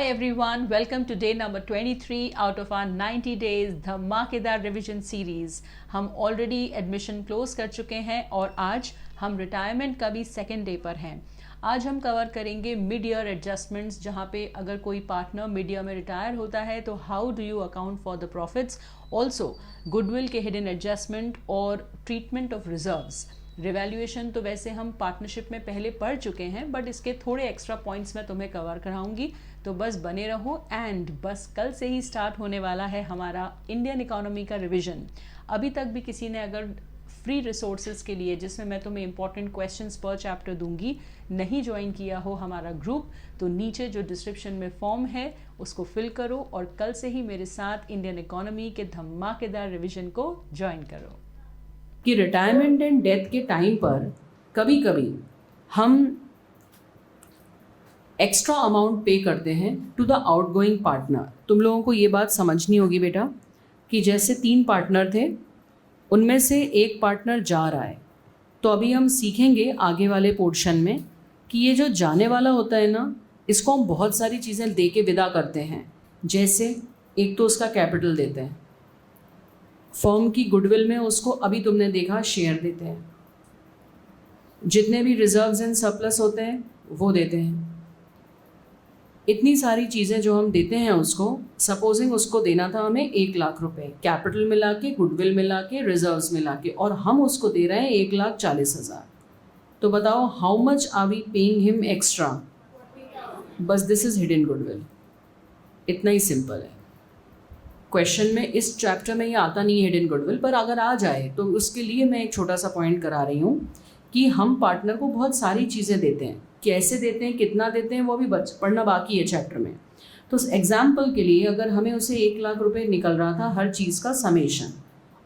Hi everyone, welcome to day number 23 out of our 90 days धमाकेदार revision series. हम already admission close कर चुके हैं और आज हम रिटायरमेंट का भी सेकेंड डे पर हैं। आज हम कवर करेंगे मिड ईयर एडजस्टमेंट्स, जहाँ पे अगर कोई पार्टनर मिड ईयर में रिटायर होता है तो how do you account for the profits, also goodwill के हिडन एडजस्टमेंट और ट्रीटमेंट ऑफ रिजर्व्स। रिवैल्यूएशन तो वैसे हम पार्टनरशिप में पहले पढ़ चुके हैं, बट इसके थोड़े एक्स्ट्रा पॉइंट्स मैं तुम्हें कवर कराऊंगी, तो बस बने रहो। एंड बस कल से ही स्टार्ट होने वाला है हमारा इंडियन इकोनॉमी का रिवीजन। अभी तक भी किसी ने अगर फ्री रिसोर्सेज के लिए, जिसमें मैं तुम्हें इंपॉर्टेंट क्वेश्चंस पर चैप्टर दूंगी, नहीं ज्वाइन किया हो हमारा ग्रुप, तो नीचे जो डिस्क्रिप्शन में फॉर्म है उसको फिल करो और कल से ही मेरे साथ इंडियन इकोनॉमी के धमाकेदार रिवीजन को ज्वाइन करो। कि रिटायरमेंट एंड डेथ के टाइम पर कभी कभी हम एक्स्ट्रा अमाउंट पे करते हैं टू द आउटगोइंग पार्टनर। तुम लोगों को ये बात समझनी होगी बेटा कि जैसे 3 पार्टनर थे, उनमें से एक पार्टनर जा रहा है, तो अभी हम सीखेंगे आगे वाले पोर्शन में कि ये जो जाने वाला होता है ना, इसको हम बहुत सारी चीज़ें दे के विदा करते हैं। जैसे एक तो उसका कैपिटल देते हैं, फर्म की गुडविल में उसको अभी तुमने देखा शेयर देते हैं, जितने भी रिजर्व्स एंड सरप्लस होते हैं वो देते हैं। इतनी सारी चीज़ें जो हम देते हैं उसको, सपोजिंग उसको देना था हमें 1 लाख रुपए, कैपिटल मिला के, गुडविल मिला के, रिजर्व्स मिला के, और हम उसको दे रहे हैं 1,40,000। तो बताओ how much are we paying him extra? बस दिस इज हिडन गुडविल। इतना ही सिंपल है। क्वेश्चन में इस चैप्टर में ये आता नहीं है हिडन गुडविल, पर अगर आ जाए तो उसके लिए मैं एक छोटा सा पॉइंट करा रही हूँ कि हम पार्टनर को बहुत सारी चीज़ें देते हैं। कैसे देते हैं, कितना देते हैं, वो भी पढ़ना बाकी है चैप्टर में। तो एग्जाम्पल के लिए अगर हमें उसे 1 लाख रुपए निकल रहा था हर चीज़ का समेशन,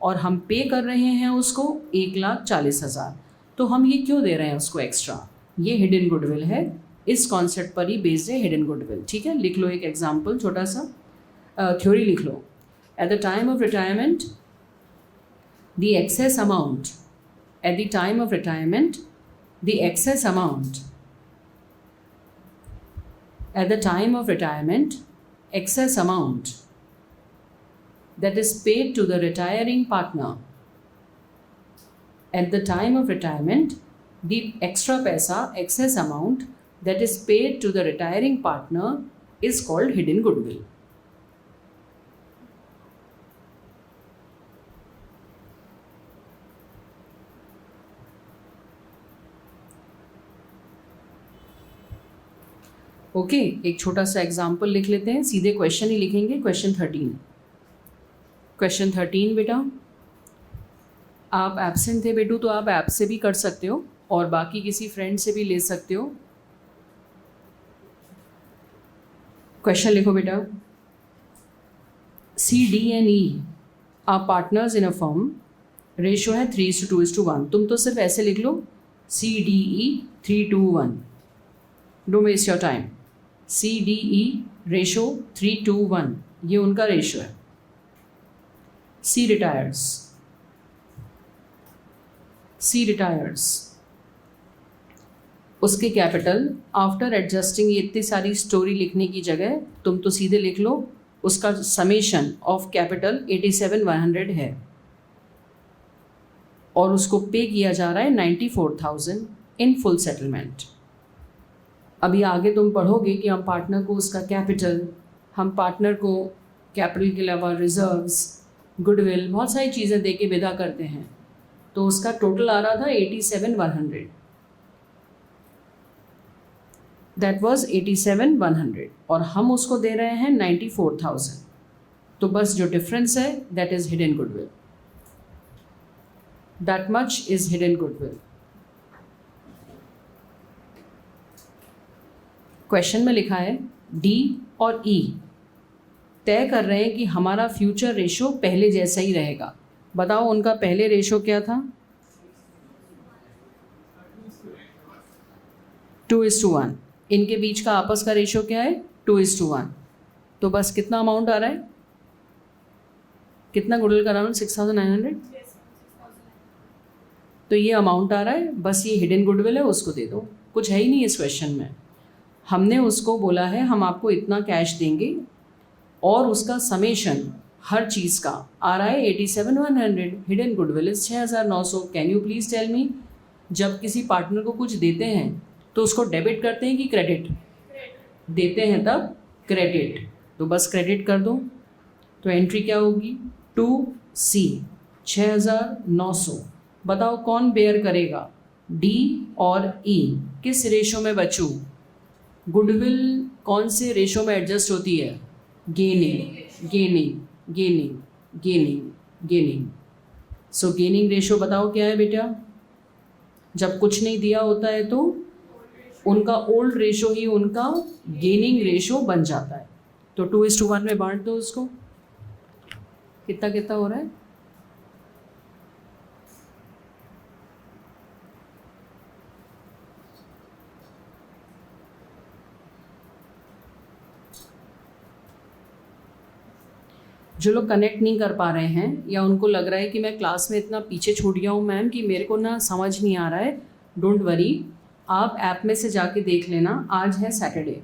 और हम पे कर रहे हैं उसको 1,40,000, तो हम ये क्यों दे रहे हैं उसको एक्स्ट्रा? ये हिडन गुडविल है। इस कॉन्सेप्ट पर ही बेस्ड है हिडन गुडविल। ठीक है, लिख लो एक एग्जाम्पल, छोटा सा थ्योरी लिख लो। At the time of retirement, the excess amount, at the time of retirement, the excess amount, at the time of retirement, excess amount that is paid to the retiring partner, at the time of retirement, the extra paisa, excess amount that is paid to the retiring partner is called hidden goodwill. Okay, एक छोटा सा example लिख लेते हैं, सीधे question ही लिखेंगे। Question 13 बेटा, आप एब्सेंट थे बेटू, तो आप ऐप से भी कर सकते हो और बाकी किसी फ्रेंड से भी ले सकते हो। क्वेश्चन लिखो बेटा। CD and E are partners in a firm, ratio है 3:2:1। तुम तो सिर्फ ऐसे लिख लो CDE 3:1, don't waste your time. CDE ratio 3:1, ये उनका रेशो है। C रिटायर्स, उसके कैपिटल आफ्टर एडजस्टिंग, ये इतनी सारी स्टोरी लिखने की जगह तुम तो सीधे लिख लो उसका समेशन ऑफ कैपिटल 87,100 है, और उसको पे किया जा रहा है 94,000 इन फुल सेटलमेंट। अभी आगे तुम पढ़ोगे कि हम पार्टनर को उसका कैपिटल, हम पार्टनर को कैपिटल के अलावा रिजर्व्स, गुडविल, बहुत सारी चीज़ें दे के विदा करते हैं। तो उसका टोटल आ रहा था 87,100, दैट वाज 87,100, और हम उसको दे रहे हैं 94,000। तो बस जो डिफरेंस है that is hidden goodwill, that much is hidden goodwill. Question में लिखा है D और E तय कर रहे हैं कि हमारा फ्यूचर रेशो पहले जैसा ही रहेगा। बताओ उनका पहले रेशो क्या था? 2:1। इनके बीच का आपस का रेशो क्या है? 2:1। तो बस कितना अमाउंट आ रहा है? कितना गुडविल का अराउंड 6,900। तो ये अमाउंट आ रहा है, बस ये हिडन गुडविल है, उसको दे दो। कुछ है ही नहीं इस क्वेश्चन में। हमने उसको बोला है हम आपको इतना कैश देंगे और उसका समेशन हर चीज़ का आ रहा है 87,100, hidden goodwill is 6,900। Can you please tell me, जब किसी पार्टनर को कुछ देते हैं तो उसको डेबिट करते हैं कि क्रेडिट देते हैं? तब क्रेडिट, तो बस क्रेडिट कर दो। तो एंट्री क्या होगी? 2C 6,900। बताओ कौन बेयर करेगा, डी और ई? किस रेशो में बचूँ? गुडविल कौन से रेशो में एडजस्ट होती है? Gaining gaining gaining gaining gaining. So gaining ratio बताओ क्या है बेटा? जब कुछ नहीं दिया होता है तो उनका ओल्ड रेशो ही उनका गेनिंग रेशो बन जाता है। तो 2:1 में बांट दो उसको। कितना कितना हो रहा है? जो लोग कनेक्ट नहीं कर पा रहे हैं या उनको लग रहा है कि मैं क्लास में इतना पीछे छूट गया हूँ मैम कि मेरे को ना समझ नहीं आ रहा है, डोंट वरी, आप ऐप में से जाके देख लेना। आज है सैटरडे,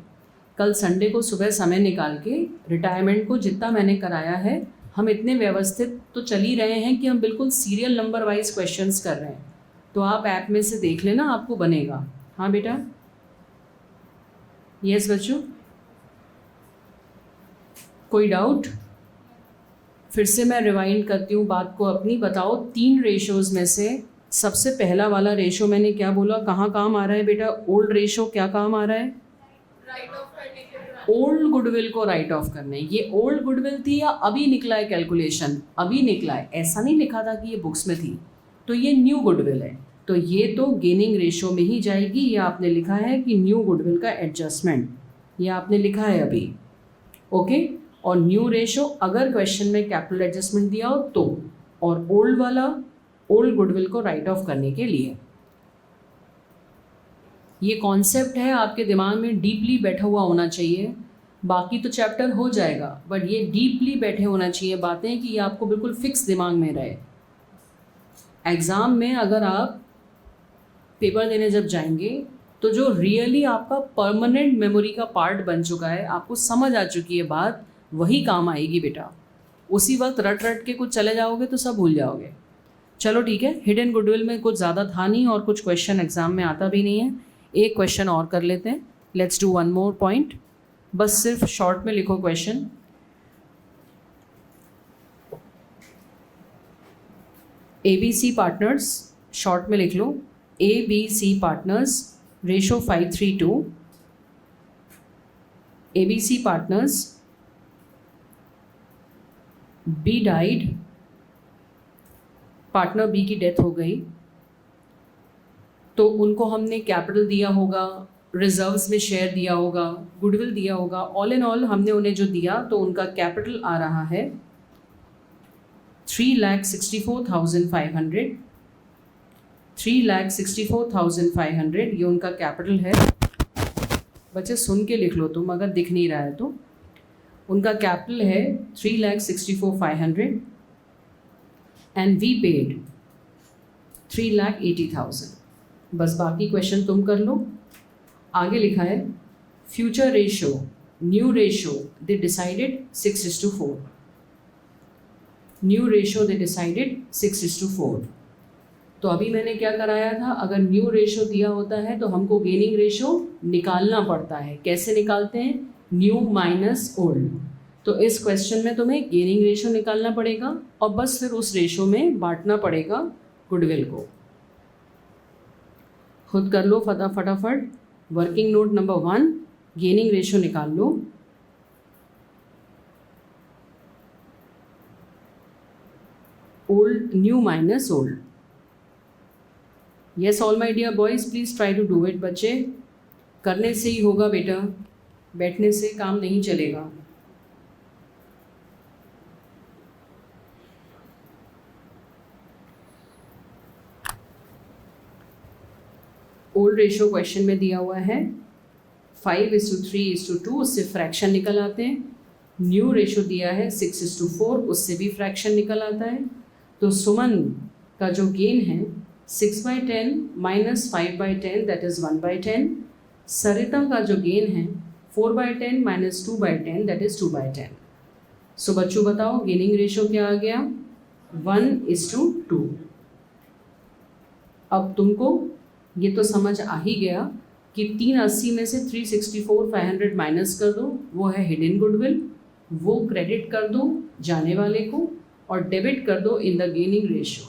कल संडे को सुबह समय निकाल के रिटायरमेंट को जितना मैंने कराया है, हम इतने व्यवस्थित तो चल ही रहे हैं कि हम बिल्कुल सीरियल नंबर वाइज क्वेश्चंस कर रहे हैं। तो आप ऐप में से देख लेना, आपको बनेगा। हाँ बेटा, यस बच्चों, कोई डाउट? फिर से मैं रिवाइंड करती हूँ बात को अपनी। बताओ 3 रेशोज़ में से सबसे पहला वाला रेशो मैंने क्या बोला, कहाँ काम आ रहा है बेटा? ओल्ड रेशो क्या काम आ रहा है? ओल्ड गुडविल को राइट ऑफ करने। ये ओल्ड गुडविल थी या अभी निकला है कैलकुलेशन? अभी निकला है, ऐसा नहीं लिखा था कि ये बुक्स में थी। तो ये न्यू गुडविल है, तो ये तो गेनिंग रेशो में ही जाएगी। या आपने लिखा है कि न्यू गुडविल का एडजस्टमेंट, या आपने लिखा है अभी, ओके। और न्यू रेशो अगर क्वेश्चन में कैपिटल एडजस्टमेंट दिया हो तो, और ओल्ड वाला ओल्ड गुडविल को राइट ऑफ करने के लिए। ये कॉन्सेप्ट है आपके दिमाग में डीपली बैठा हुआ होना चाहिए। बाकी तो चैप्टर हो जाएगा, बट ये डीपली बैठे होना चाहिए बातें, कि ये आपको बिल्कुल फिक्स दिमाग में रहे। एग्ज़ाम में अगर आप पेपर देने जब जाएंगे तो जो रियली आपका परमानेंट मेमोरी का पार्ट बन चुका है, आपको समझ आ चुकी है बात, वही काम आएगी बेटा। उसी वक्त रट रट के कुछ चले जाओगे तो सब भूल जाओगे। चलो ठीक है, हिडन गुडविल में कुछ ज़्यादा था नहीं और कुछ क्वेश्चन एग्जाम में आता भी नहीं है। एक क्वेश्चन और कर लेते हैं, लेट्स डू 1 मोर पॉइंट। बस सिर्फ शॉर्ट में लिखो क्वेश्चन। ABC पार्टनर्स, शॉर्ट में लिख लो, ABC partners, ratio 5:3:2। ABC partners, B died, partner B की डेथ हो गई, तो उनको हमने कैपिटल दिया होगा, रिजर्व्स में शेयर दिया होगा, गुडविल दिया होगा। ऑल इन ऑल हमने उन्हें जो दिया तो उनका कैपिटल आ रहा है 3,64,500। 3,64,500 ये उनका कैपिटल है। बच्चे सुन के लिख लो तुम, अगर दिख नहीं रहा है तो। उनका कैपिटल है 3,64,500 एंड वी पेड 3,80,000। बस बाकी क्वेश्चन तुम कर लो। आगे लिखा है future ratio, new ratio they decided 6:4। New ratio they decided 6:4। तो अभी मैंने क्या कराया था, अगर न्यू रेशो दिया होता है तो हमको गेनिंग रेशो निकालना पड़ता है। कैसे निकालते हैं? New minus old. तो इस क्वेश्चन में तुम्हें गेनिंग रेशो निकालना पड़ेगा और बस फिर उस रेशो में बांटना पड़ेगा गुडविल को। खुद कर लो फटाफट। Working note number 1, gaining ratio निकाल लो। Old, new minus old. Yes all my dear boys, please try to do it. बच्चे करने से ही होगा बेटा, बैठने से काम नहीं चलेगा। ओल्ड रेशो क्वेश्चन में दिया हुआ है 5:3:2, उससे फ्रैक्शन निकल आते हैं। न्यू रेशो दिया है 6:4, उससे भी फ्रैक्शन निकल आता है। तो सुमन का जो गेन है 6/10 - 5/10 दैट इज़ 1/10। सरिता का जो गेन है 4/10 माइनस 2/10 दैट इज 2/10। सो बच्चों बताओ गेनिंग रेशियो क्या आ गया, 1:2। अब तुमको ये तो समझ आ ही गया कि 380 में से 364 500 माइनस कर दो, वो है हिडन गुडविल, वो क्रेडिट कर दो जाने वाले को और डेबिट कर दो in the gaining ratio.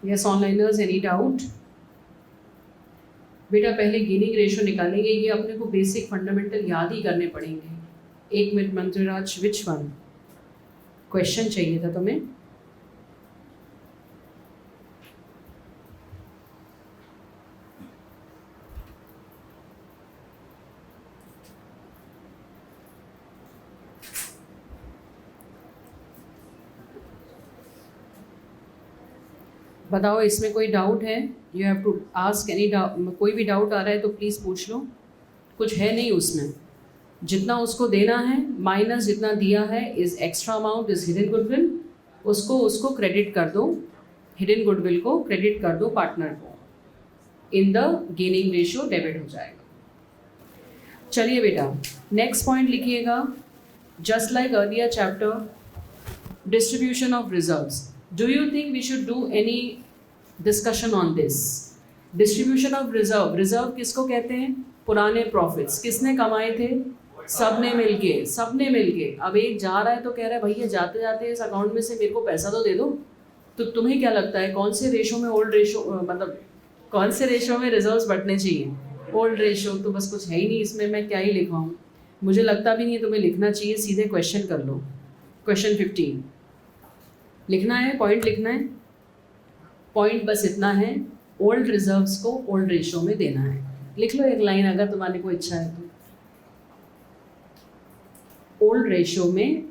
Yes onliners, any doubt? बेटा पहले गेनिंग रेशियो निकालेंगे, ये अपने को बेसिक फंडामेंटल याद ही करने पड़ेंगे। 1 minute Mantriraj, which one question चाहिए था तुम्हें? बताओ इसमें कोई डाउट है? You have to ask any doubt. कोई भी डाउट आ रहा है तो प्लीज़ पूछ लो। कुछ है नहीं उसमें, जितना उसको देना है माइनस जितना दिया है is extra amount is hidden goodwill, उसको क्रेडिट कर दो, हिडन गुडविल को क्रेडिट कर दो पार्टनर को, इन द गेनिंग रेशियो डेबिट हो जाएगा। चलिए बेटा नेक्स्ट पॉइंट लिखिएगा, just like earlier chapter distribution of reserves. Do you think we should do any discussion on this? Distribution of reserve. Reserve किसको कहते हैं? पुराने प्रॉफिट्स किसने कमाए थे? सबने मिलके। अब एक जा रहा है तो कह रहा है भैया जाते जाते इस अकाउंट में से मेरे को पैसा तो दे दो। तो तुम्हें क्या लगता है कौन से रेशो में ओल्ड रेशो, मतलब कौन से रेशो में रिजर्व्स बढ़ने चाहिए? Old ratio. तो बस कुछ है ही नहीं इसमें, मैं क्या ही लिखवाऊँ? मुझे लगता भी नहीं है तुम्हें लिखना चाहिए, सीधे क्वेश्चन कर लो। क्वेश्चन 15 लिखना है, पॉइंट लिखना है। पॉइंट बस इतना है, ओल्ड रिजर्व्स को ओल्ड रेशो में देना है। लिख लो एक लाइन अगर तुम्हारे को इच्छा है तो। ओल्ड रेशो में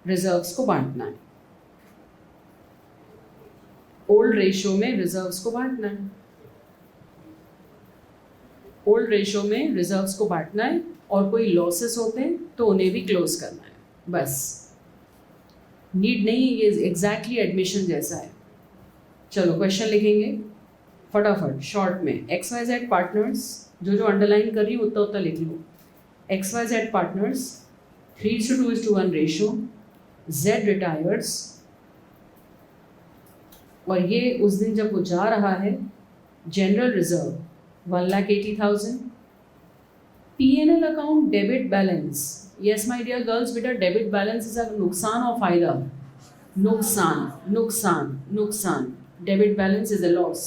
रिजर्व्स को बांटना है, ओल्ड रेशो में रिजर्व्स को बांटना है, ओल्ड रेशो में रिजर्व्स को बांटना है। और कोई लॉसेस होते हैं तो उन्हें भी क्लोज करना है, बस। नीड नहीं, ये एग्जैक्टली एडमिशन जैसा है। चलो क्वेश्चन लिखेंगे फटाफट शॉर्ट में। XYZ पार्टनर्स, जो अंडरलाइन कर रही हूँ उतना लिख लो। XYZ partners 3:2:1 ratio, Z retires, और ये उस दिन जब वो जा रहा है, general reserve 1,80,000, P&L account debit balance. Yes my dear girls, बेटा डेबिट बैलेंस इज अ नुकसान और फायदा? नुकसान। Debit balance is a loss,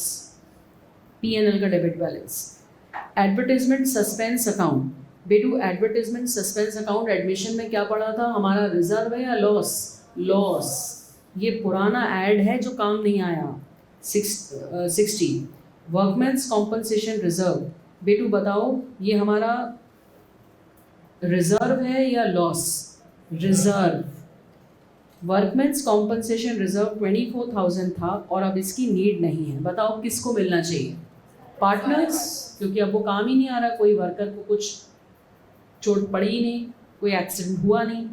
P&L का debit balance. Advertisement suspense account, बेटू एडवर्टाइजमेंट सस्पेंस अकाउंट एडमिशन में क्या पढ़ा था? हमारा रिजर्व है या लॉस? ये पुराना ऐड है जो काम नहीं आया। 60 वर्कमैन्स कॉम्पनसेशन रिजर्व, बेटू बताओ ये हमारा रिजर्व है या लॉस? रिजर्व। वर्कमैन्स कॉम्पनसेशन रिजर्व 24,000 था और अब इसकी नीड नहीं है। बताओ किसको मिलना चाहिए? पार्टनर्स, क्योंकि अब वो काम ही नहीं आ रहा, कोई वर्कर को कुछ चोट पड़ी ही नहीं, कोई एक्सीडेंट हुआ नहीं।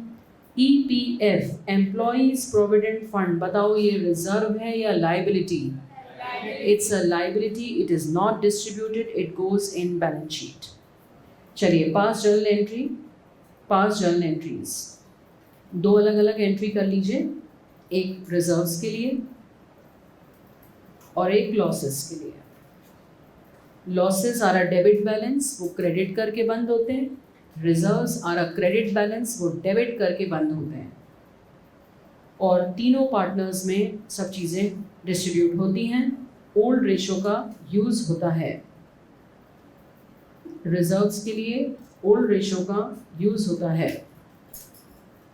EPF एम्प्लॉयज प्रोविडेंट फंड, बताओ ये रिजर्व है या liability? It's a liability, it is not distributed, it goes in balance sheet. चलिए पास जर्नल एंट्रीज, दो अलग अलग एंट्री कर लीजिए, एक रिजर्व्स के लिए और एक लॉसेस के लिए। Losses are a debit balance, वो क्रेडिट करके बंद होते हैं। Reserves are a credit balance, वो डेबिट करके बंद होते हैं। और तीनों पार्टनर्स में सब चीज़ें डिस्ट्रीब्यूट होती हैं। ओल्ड रेशो का यूज़ होता है रिजर्व्स के लिए, ओल्ड रेशो का यूज़ होता है।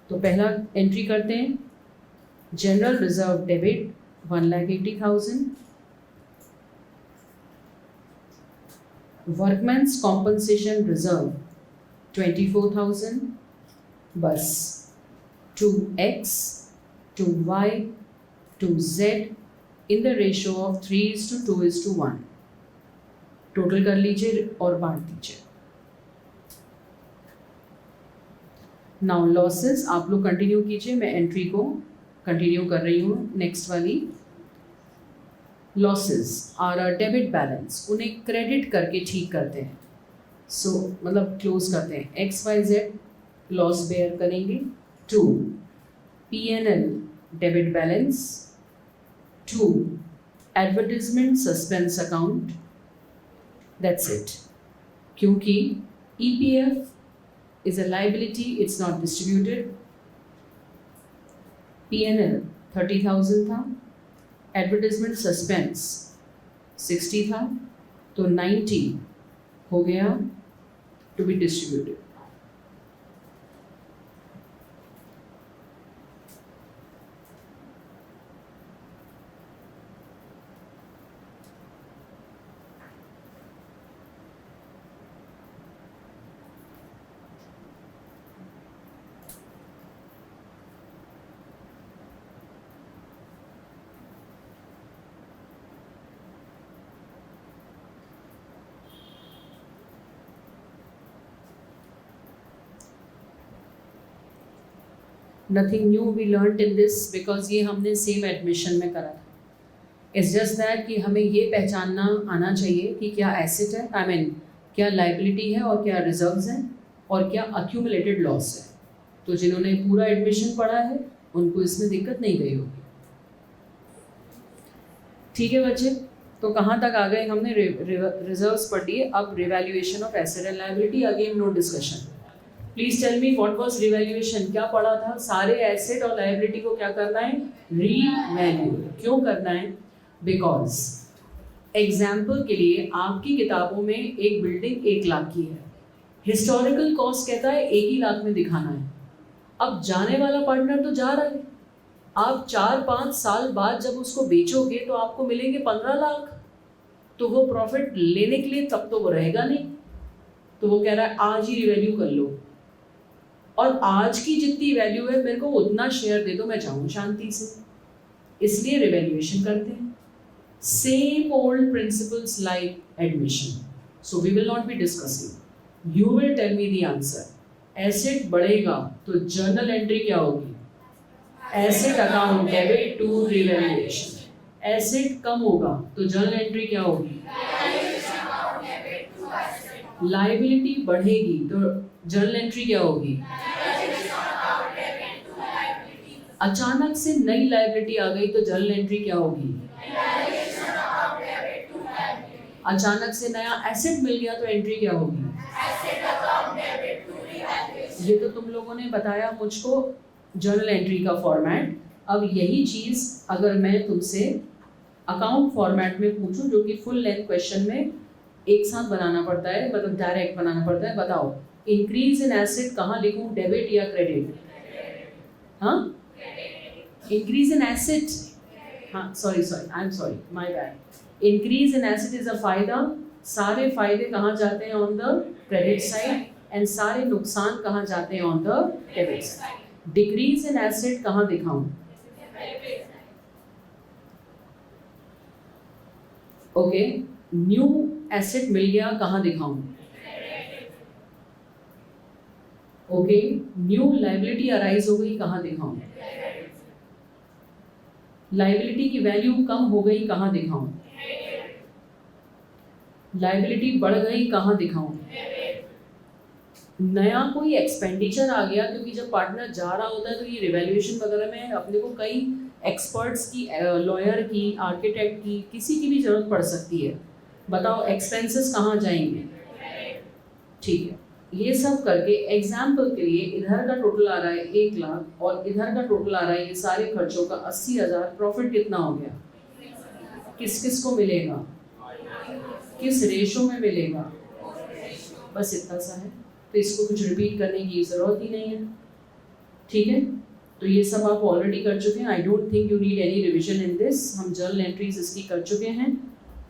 तो पहला एंट्री करते हैं, general reserve debit 1,80,000, workmen's compensation reserve 24,000, बस to X to Y to Z in the ratio of 3:2:1। Total कर लीजिए और बांट दीजिए। नाउ लॉसेस आप लोग कंटिन्यू कीजिए, मैं एंट्री को कंटिन्यू कर रही हूँ। नेक्स्ट वाली, losses are a debit balance, उन्हें क्रेडिट करके ठीक करते हैं। सो मतलब क्लोज करते हैं। X Y Z loss bear करेंगे। 2 P&L debit balance. 2 advertisement suspense account. That's it. क्योंकि EPF is a liability, it's not distributed. P&L 30,000 था, एडवर्टीजमेंट सस्पेंस 60 था, तो 90 हो गया to be distributed. Nothing new we learn in this, because ये हमने same admission में करा था। इट्स जस्ट दैट कि हमें ये पहचानना आना चाहिए कि क्या एसेट है, आई मीन क्या लाइबिलिटी है और क्या रिजर्व्स हैं और क्या अक्यूमुलेटेड लॉस है। तो जिन्होंने पूरा एडमिशन पढ़ा है उनको इसमें दिक्कत नहीं गई होगी। ठीक है बच्चे, तो कहाँ तक आ गए हमने? रिजर्व्स पढ़ लिए। अब revaluation of asset and liability, again no discussion. Please tell me what was revaluation, क्या पढ़ा था? सारे एसेट और लायबिलिटी को क्या करना है? रीवैल्यू। क्यों करना है? बिकॉज एग्जाम्पल के लिए आपकी किताबों में एक बिल्डिंग 1 लाख की है, हिस्टोरिकल कॉस्ट कहता है 1 ही लाख में दिखाना है। अब जाने वाला पार्टनर तो जा रहा है, आप 4-5 साल बाद जब उसको बेचोगे तो आपको मिलेंगे 15 लाख, तो वो प्रॉफिट लेने के लिए तब तो वो रहेगा नहीं, तो वो कह रहा है आज ही रिवैल्यू कर लो, और आज की जितनी वैल्यू है मेरे को उतना शेयर दे दो, मैं जाऊँ शांति से। इसलिए रिवैल्यूएशन करते हैं। Same old principles like admission, so we will not be discussing. You will tell me the answer. Asset बढ़ेगा तो जर्नल एंट्री क्या होगी? Asset account debit to revaluation. Asset कम होगा तो जर्नल एंट्री क्या होगी? लायबिलिटी बढ़ेगी तो जर्नल एंट्री क्या होगी? अचानक से नई लायबिलिटी आ गई तो जर्नल एंट्री क्या होगी? अचानक से नया एसेट मिल गया तो एंट्री क्या होगी? ये तो तुम लोगों ने बताया मुझको जर्नल एंट्री का फॉर्मेट। अब यही चीज अगर मैं तुमसे अकाउंट फॉर्मेट में पूछूं, जो कि फुल लेंथ क्वेश्चन में एक साथ बनाना पड़ता है, मतलब डायरेक्ट बनाना पड़ता है, बताओ इंक्रीज इन एसेट कहाँ लिखूं, डेबिट या क्रेडिट? हाँ, इंक्रीज इन एसेट, हाँ sorry I am sorry my bad. Increase in asset is a फायदा, सारे फायदे कहाँ जाते हैं? On the credit side, and सारे नुकसान कहाँ जाते हैं? On the debit side. Decrease in asset कहाँ दिखाऊं? ओके, न्यू एसेट मिल गया कहाँ दिखाऊं? ओके, न्यू लायबिलिटी अराइज हो गई कहाँ दिखाऊं? लायबिलिटी की वैल्यू कम हो गई कहाँ दिखाऊं? लायबिलिटी बढ़ गई कहाँ दिखाऊं? नया कोई एक्सपेंडिचर आ गया, क्योंकि जब पार्टनर जा रहा होता है तो ये रिवैल्यूएशन वगैरह में अपने को कई एक्सपर्ट्स की, लॉयर की, आर्किटेक्ट की, किसी की भी जरूरत पड़ सकती है। बताओ एक्सपेंसेस कहाँ जाएंगे? ठीक है, ये सब करके एग्जाम्पल के लिए इधर का टोटल आ रहा है 1 लाख और इधर का टोटल आ रहा है ये सारे खर्चों का 80,000। प्रॉफिट कितना हो गया? किस किस को मिलेगा? किस रेशो में मिलेगा? बस इतना सा है, तो इसको कुछ रिपीट करने की ज़रूरत ही नहीं है। ठीक है, तो ये सब आप ऑलरेडी कर चुके हैं। I don't think you need any revision in this. हम जर्नल एंट्रीज इसकी कर चुके हैं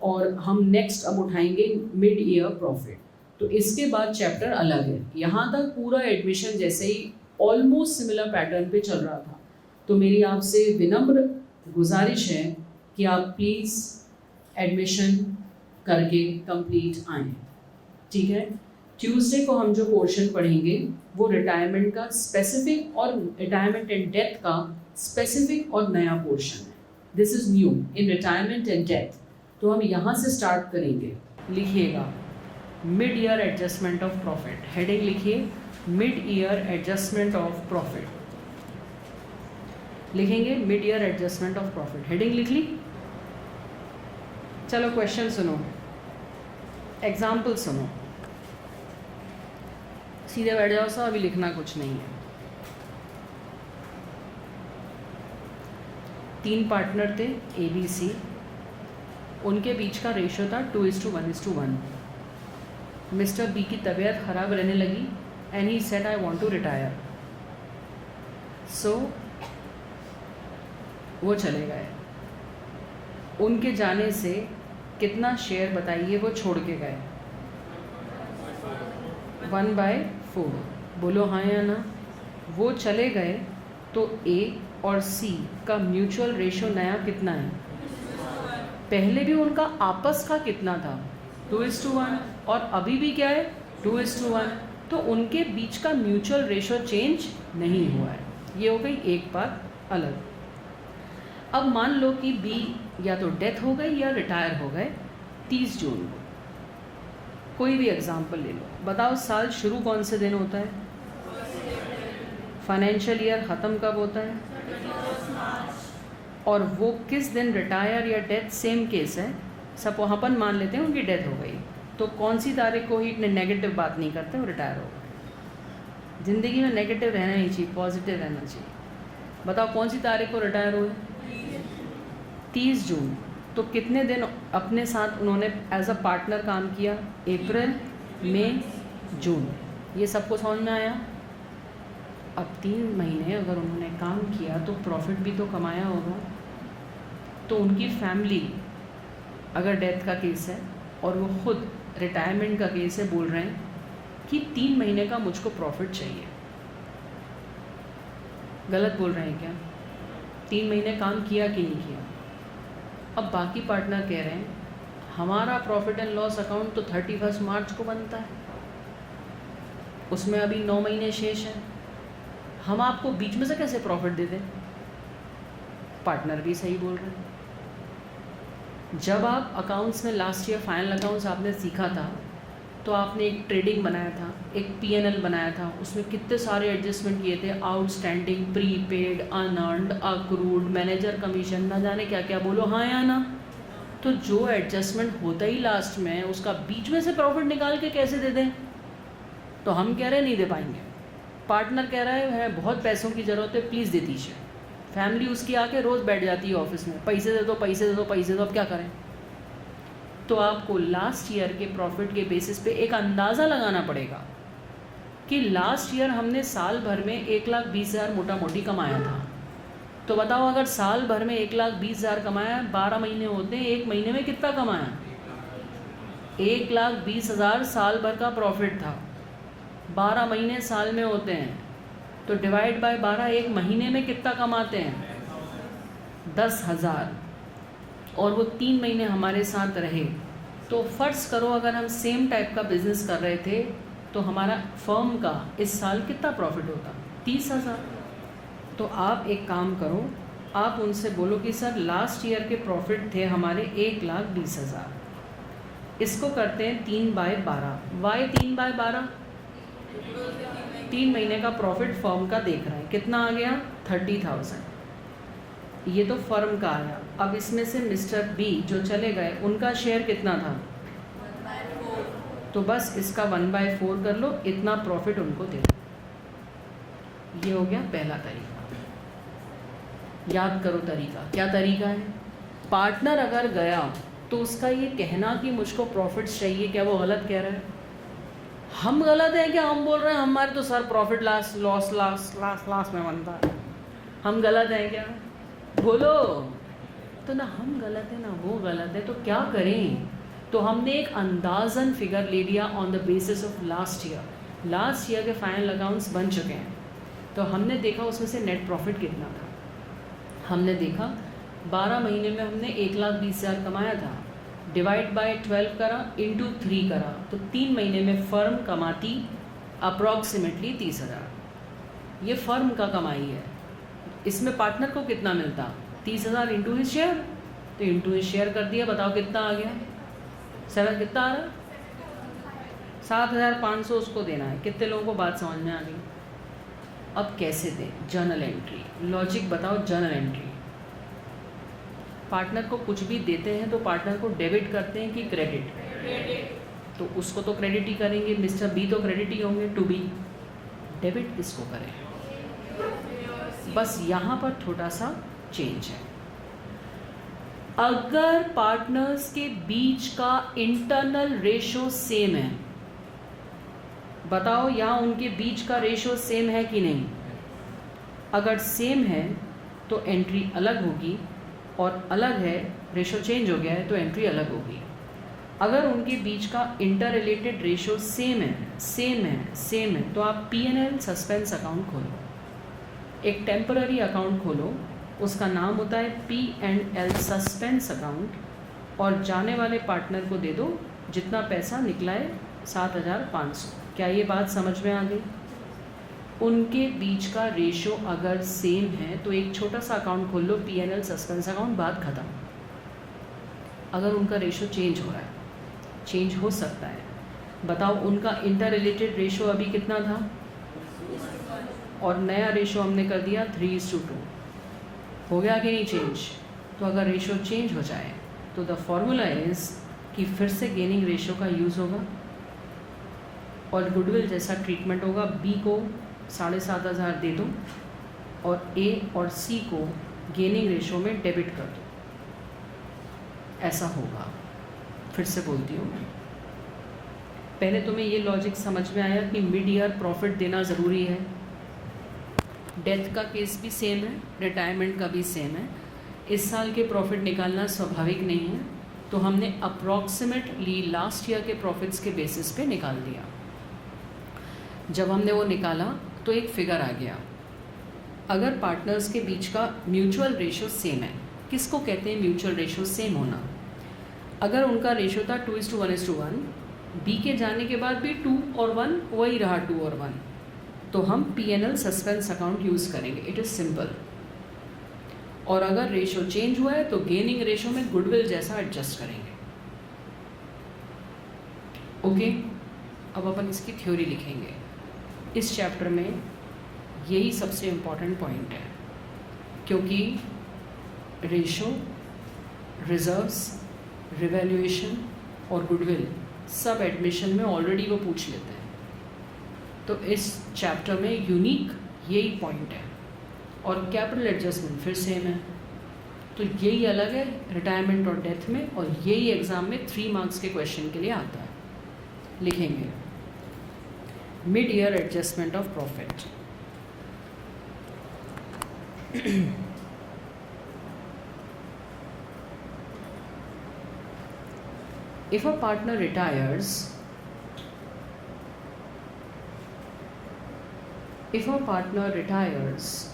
और हम नेक्स्ट अब उठाएंगे मिड ईयर प्रॉफिट। तो इसके बाद चैप्टर अलग है। यहाँ तक पूरा एडमिशन जैसे ही ऑलमोस्ट सिमिलर पैटर्न पे चल रहा था। तो मेरी आपसे विनम्र गुजारिश है कि आप प्लीज़ एडमिशन करके कंप्लीट आएँ। ठीक है, ट्यूसडे को हम जो पोर्शन पढ़ेंगे वो रिटायरमेंट का स्पेसिफिक और रिटायरमेंट एंड डेथ का स्पेसिफिक और नया पोर्शन है. This is new in retirement and death. तो हम यहाँ से स्टार्ट करेंगे. लिखिएगा mid year adjustment of profit. Heading लिखिए mid year adjustment of profit. लिखेंगे mid year adjustment of profit. Heading लिख ली. चलो क्वेश्चन सुनो, एग्जाम्पल सुनो, सीधे बैठ जाओ साहब, अभी लिखना कुछ नहीं है. 3 पार्टनर थे ABC. उनके बीच का रेशियो था 2:1:1. मिस्टर B की तबीयत ख़राब रहने लगी and he said I want to retire. So वो चले गए. उनके जाने से कितना शेयर बताइए वो छोड़ के गए? 1/4. बोलो हाँ या ना. वो चले गए तो A और C का म्यूचुअल रेशियो नया कितना है? पहले भी उनका आपस का कितना था? 2:1. और अभी भी क्या है? 2:1. तो उनके बीच का म्यूचुअल रेशियो चेंज नहीं हुआ है. ये हो गई एक बात अलग. अब मान लो कि B या तो डेथ हो गई या रिटायर हो गए 30 जून को. कोई भी एग्जाम्पल ले लो. बताओ साल शुरू कौन से दिन होता है? फाइनेंशियल ईयर ख़त्म कब होता है? और वो किस दिन रिटायर या डेथ? सेम केस है. सब अपन मान लेते हैं उनकी डेथ हो गई, तो कौन सी तारीख को ही नेगेटिव बात नहीं करते, वो रिटायर हो गए. ज़िंदगी में नेगेटिव रहना नहीं चाहिए, पॉजिटिव रहना चाहिए. बताओ कौन सी तारीख को रिटायर हुए? 30 जून. तो कितने दिन अपने साथ उन्होंने एज अ पार्टनर काम किया? अप्रैल, मई, जून. ये सबको समझ में आया? अब 3 महीने अगर उन्होंने काम किया तो प्रॉफिट भी तो कमाया होगा. तो उनकी फैमिली अगर डेथ का केस है और वो खुद रिटायरमेंट का केस है, बोल रहे हैं कि 3 महीने का मुझको प्रॉफिट चाहिए. गलत बोल रहे हैं क्या? 3 महीने काम किया कि नहीं किया? अब बाकी पार्टनर कह रहे हैं हमारा प्रॉफिट एंड लॉस अकाउंट तो 31 मार्च को बनता है, उसमें अभी 9 महीने शेष हैं, हम आपको बीच में से कैसे प्रॉफिट दे दें? पार्टनर भी सही बोल रहे हैं. जब आप अकाउंट्स में लास्ट ईयर फाइनल अकाउंट्स आपने सीखा था तो आपने एक ट्रेडिंग बनाया था, एक P&L बनाया था. उसमें कितने सारे एडजस्टमेंट किए थे? Outstanding, prepaid, unearned, accrued, manager commission, ना जाने क्या क्या. बोलो हाँ या ना. तो जो एडजस्टमेंट होता ही लास्ट में, उसका बीच में से प्रॉफिट निकाल के कैसे दे दें? तो हम कह रहे हैं नहीं दे पाएंगे. पार्टनर कह रहा है बहुत पैसों की ज़रूरत है, प्लीज़ दे दीजिए. फैमिली उसकी आके रोज़ बैठ जाती है ऑफिस में, पैसे दे दो, पैसे दे दो, पैसे दो. अब क्या करें? तो आपको लास्ट ईयर के प्रॉफिट के बेसिस पे एक अंदाज़ा लगाना पड़ेगा कि लास्ट ईयर हमने साल भर में 1,20,000 मोटा मोटी कमाया था. तो बताओ अगर साल भर में 1,20,000 कमाया, 12 महीने होते हैं, एक महीने में कितना कमाया? 1,20,000 साल भर का प्रॉफिट था. 12 महीने साल में होते हैं, तो डिवाइड बाय 12, एक महीने में कितना कमाते हैं? 10,000. और वो 3 महीने हमारे साथ रहे. तो फ़र्ज़ करो अगर हम सेम टाइप का बिज़नेस कर रहे थे तो हमारा फर्म का इस साल कितना प्रॉफिट होता? 30,000. तो आप एक काम करो, आप उनसे बोलो कि सर लास्ट ईयर के प्रॉफिट थे हमारे 1,20,000. इसको करते हैं 3/12. वाई 3/12? 3 महीने का प्रॉफिट फर्म का देख रहे हैं, कितना आ गया? 30,000. ये तो फर्म का आया. अब इसमें से मिस्टर B जो चले गए, उनका शेयर कितना था? 1/4. तो बस इसका 1/4 कर लो, इतना प्रॉफिट उनको दे दो. ये हो गया पहला तरीका. याद करो तरीका. क्या तरीका है? पार्टनर अगर गया तो उसका ये कहना कि मुझको प्रॉफिट्स चाहिए, क्या वो गलत कह रहा है? हम गलत हैं क्या? हम बोल रहे हैं हमारे तो सर प्रॉफिट लॉस में बनता है. हम गलत हैं क्या? बोलो. तो ना हम गलत है ना वो गलत है. तो क्या करें? तो हमने एक अंदाज़न फिगर ले लिया on the basis of last year. Last year के फाइनल अकाउंट्स बन चुके हैं, तो हमने देखा उसमें से नेट प्रॉफिट कितना था. हमने देखा 12 महीने में हमने 1,20,000 कमाया था. डिवाइड बाय 12 करा इंटू 3 करा तो 3 महीने में फर्म कमाती अप्रॉक्सीमेटली 30,000। ये फर्म का कमाई है। इसमें पार्टनर को कितना मिलता? 30,000 इंटू हिज शेयर, तो इंटू हिज शेयर कर दिया। बताओ कितना आ गया? 7 कितना आ रहा? 7,500 उसको देना है। कितने लोगों को बात समझ में आ गई? अब कैसे दें? जर्नल एंट्री, लॉजिक बताओ। जर्नल एंट्री, पार्टनर को कुछ भी देते हैं तो पार्टनर को डेबिट करते हैं कि क्रेडिट? तो उसको तो क्रेडिट ही करेंगे, मिस्टर बी तो क्रेडिट ही होंगे टू बी। डेबिट किसको करें? बस यहाँ पर छोटा सा चेंज है। अगर पार्टनर्स के बीच का इंटरनल रेशो सेम है, बताओ यहाँ उनके बीच का रेशो सेम है कि नहीं? अगर सेम है तो एंट्री अलग होगी, और अलग है, रेशो चेंज हो गया है तो एंट्री अलग होगी। अगर उनके बीच का इंटर रिलेटेड रेशो सेम है तो आप P&L सस्पेंस अकाउंट खोलो, एक टेम्पररी अकाउंट खोलो, उसका नाम होता है P&L सस्पेंस अकाउंट, और जाने वाले पार्टनर को दे दो जितना पैसा निकला है 7,500। क्या ये बात समझ में आ गई? उनके बीच का रेशो अगर सेम है तो एक छोटा सा अकाउंट खोल लो, P&L सस्पेंस अकाउंट, बात खत्म। अगर उनका रेशो चेंज हो रहा है, चेंज हो सकता है, बताओ उनका इंटर रिलेटेड रेशो अभी कितना था, और नया रेशो हमने कर दिया 3:2, हो गया कि नहीं चेंज? तो अगर रेशो चेंज हो जाए तो द फॉर्मूला इज़ कि फिर से गेनिंग रेशो का यूज़ होगा और गुडविल जैसा ट्रीटमेंट होगा। बी को 7,500 दे दो और ए और सी को गेनिंग रेशो में डेबिट कर दो, ऐसा होगा। फिर से बोलती हूँ, पहले तुम्हें ये लॉजिक समझ में आया कि मिड ईयर प्रॉफिट देना ज़रूरी है। डेथ का केस भी सेम है, रिटायरमेंट का भी सेम है। इस साल के प्रॉफिट निकालना स्वाभाविक नहीं है, तो हमने अप्रॉक्सीमेटली लास्ट ईयर के प्रॉफिट्स के बेसिस पे निकाल दिया। जब हमने वो निकाला तो एक फिगर आ गया। अगर पार्टनर्स के बीच का म्यूचुअल रेशो सेम है, किसको कहते हैं म्यूचुअल रेशो सेम होना? अगर उनका रेशो था 2:1:1, बी के जाने के बाद भी 2 और 1 वही रहा, 2 और 1, तो हम P&L सस्पेंस अकाउंट यूज़ करेंगे। It is simple. और अगर रेशो चेंज हुआ है तो गेनिंग रेशो में गुडविल जैसा एडजस्ट करेंगे। ओके, अब अपन इसकी थ्योरी लिखेंगे। इस चैप्टर में यही सबसे इम्पॉर्टेंट पॉइंट है, क्योंकि रेशो, रिजर्व्स, रिवैल्यूएशन और गुडविल सब एडमिशन में ऑलरेडी वो पूछ लेते हैं। तो इस चैप्टर में यूनिक यही पॉइंट है। और कैपिटल एडजस्टमेंट फिर सेम है, तो यही अलग है रिटायरमेंट और डेथ में, और यही एग्ज़ाम में 3 मार्क्स के क्वेश्चन के लिए आता है। लिखेंगे mid year adjustment of profit. If a partner retires,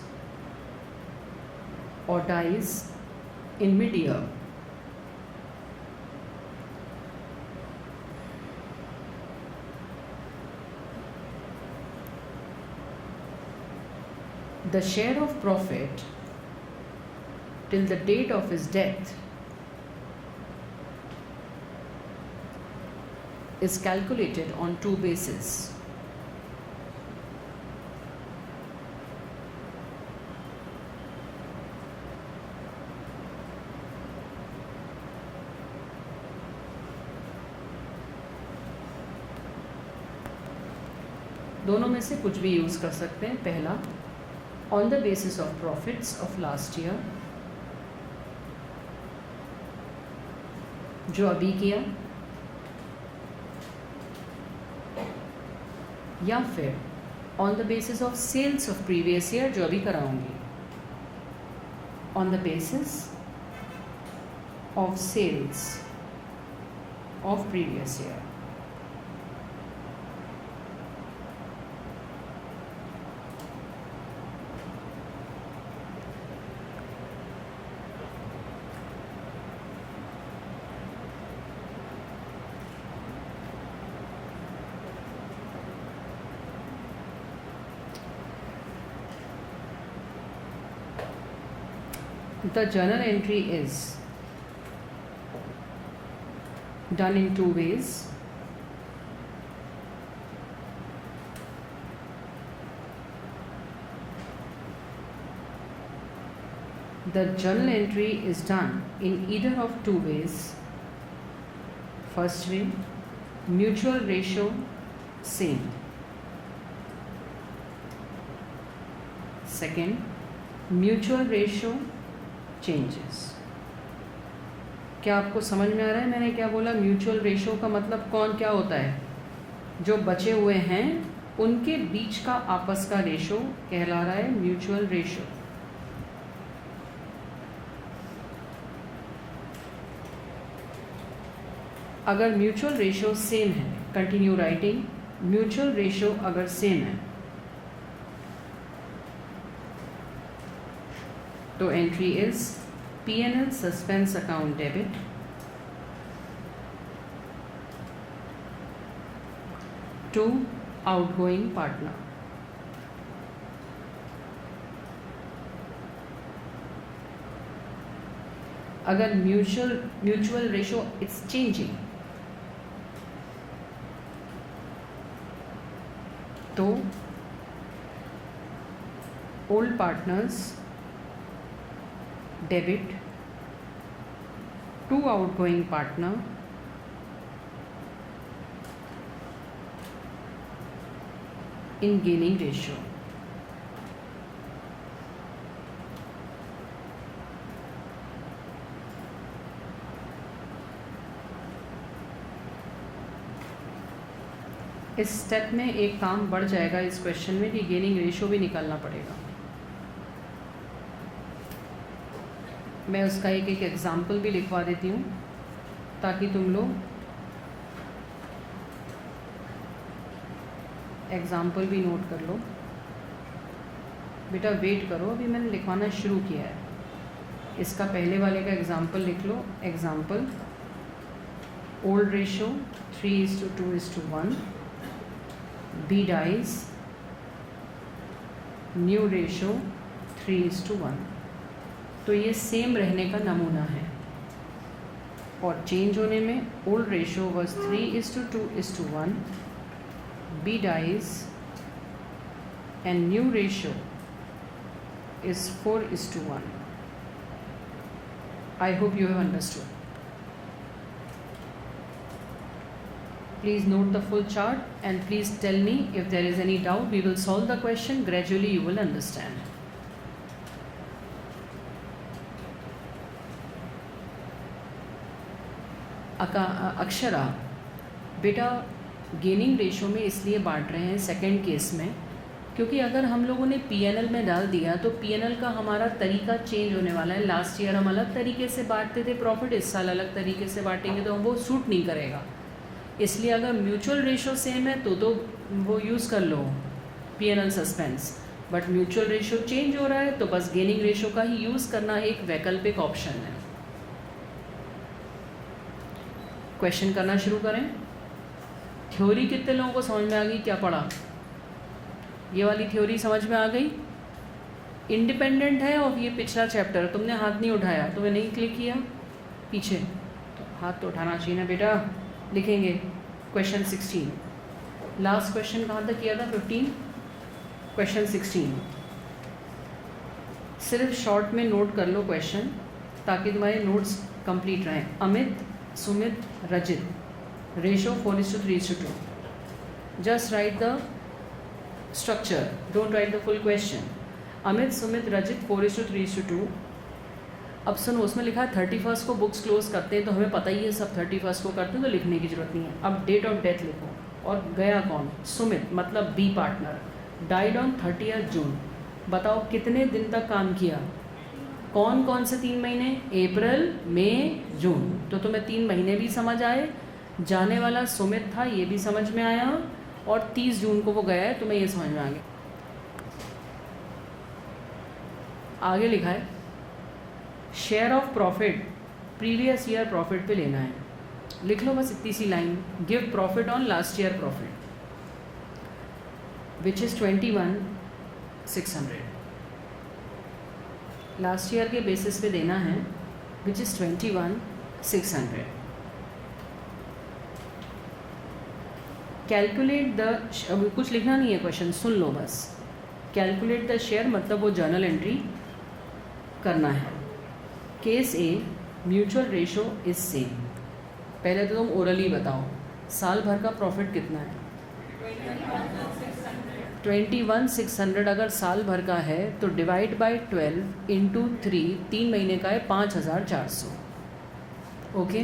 or dies in mid-year, the share of profit till the date of his death is calculated on 2 bases. दोनों में से कुछ भी यूज़ कर सकते हैं। पहला, on the basis of profits of last year, जो अभी किया, या फिर on the basis of sales of previous year, जो अभी कराऊंगी। On the basis of sales of previous year. The journal entry is done in two ways. The journal entry is done in either of two ways. First way, mutual ratio same. Second, mutual ratio changes. क्या आपको समझ में आ रहा है मैंने क्या बोला? Mutual ratio का मतलब कौन क्या होता है? जो बचे हुए हैं उनके बीच का आपस का रेशो कहला रहा है म्यूचुअल रेशो. अगर म्यूचुअल रेशो सेम है, कंटिन्यू राइटिंग, म्यूचुअल रेशो अगर सेम है तो entry is P&L suspense account debit to outgoing partner. अगर म्यूचुअल रेशो इट्स चेंजिंग तो old partners debit to outgoing partner in gaining ratio. इस step में एक काम बढ़ जाएगा इस क्वेश्चन में कि गेनिंग रेशियो भी निकालना पड़ेगा. मैं उसका एक एक एग्जाम्पल भी लिखवा देती हूँ ताकि तुम लोग एग्जाम्पल भी नोट कर लो. बेटा वेट करो, अभी मैंने लिखवाना शुरू किया है. इसका पहले वाले का एग्जाम्पल लिख लो. Example, old ratio 3:2:1, B dies, new ratio 3:1. तो ये सेम रहने का नमूना है और चेंज होने में old ratio was 3:2:1, B dies and new ratio is 4:1. I hope you have understood. Please note the full chart and please tell me if there is any doubt. We will solve the question. Gradually you will understand. Akshara, बेटा gaining ratio में इसलिए बांट रहे हैं second case में क्योंकि अगर हम लोगों ने P&L में डाल दिया तो P&L का हमारा तरीका चेंज होने वाला है. लास्ट ईयर हम अलग तरीके से बांटते थे प्रॉफिट, इस साल अलग तरीके से बांटेंगे तो वो सूट नहीं करेगा. इसलिए अगर म्यूचुअल रेशो सेम है तो वो यूज़ कर लो P&L suspense. But mutual ratio change हो रहा है तो बस गेनिंग रेशो का ही यूज़ करना एक वैकल्पिक ऑप्शन है. क्वेश्चन करना शुरू करें. थ्योरी कितने लोगों को समझ में आ गई? क्या पढ़ा? ये वाली थ्योरी समझ में आ गई? इंडिपेंडेंट है और ये पिछला चैप्टर. तुमने हाथ नहीं उठाया, तुम्हें नहीं क्लिक किया पीछे, तो हाथ तो उठाना चाहिए ना बेटा. लिखेंगे क्वेश्चन 16. लास्ट क्वेश्चन कहाँ तक किया था? 15. क्वेश्चन 16 सिर्फ शॉर्ट में नोट कर लो क्वेश्चन ताकि तुम्हारे नोट्स कंप्लीट रहें. Amit, Sumit, Rajit, ratio 4:3:2. Just right the structure, don't write the full question. Amit, Sumit, Rajit 4:3:2. अब सुनो, उसमें लिखा है 31 को बुक्स क्लोज करते हैं तो हमें पता ही है सब 31 को करते हैं तो लिखने की ज़रूरत नहीं है. अब डेट ऑफ डेथ लिखो. और गया कौन? सुमित, मतलब बी पार्टनर. डाइड ऑन 30 जून. बताओ कितने दिन तक काम किया? कौन कौन से 3 महीने? अप्रैल, मई, जून. तो तुम्हें 3 महीने भी समझ आए. जाने वाला सुमित था, ये भी समझ में आया. और 30 जून को वो गया है, तुम्हें ये समझ में आ गया. आगे लिखा है share of profit previous year profit पे लेना है. लिख लो बस इतनी सी line. Give profit on last year profit which is 21,600. Last year के बेसिस पे देना है, विच इज़ 21,600. कैलकुलेट द, अभी कुछ लिखना नहीं है, क्वेश्चन सुन लो बस. कैलकुलेट द शेयर मतलब वो जर्नल एंट्री करना है. Case A, mutual ratio is same. पहले तो तुम ओरली बताओ साल भर का प्रॉफिट कितना है. 21,600 अगर साल भर का है तो डिवाइड बाय 12 इंटू 3, 3 महीने का है 5,400. ओके,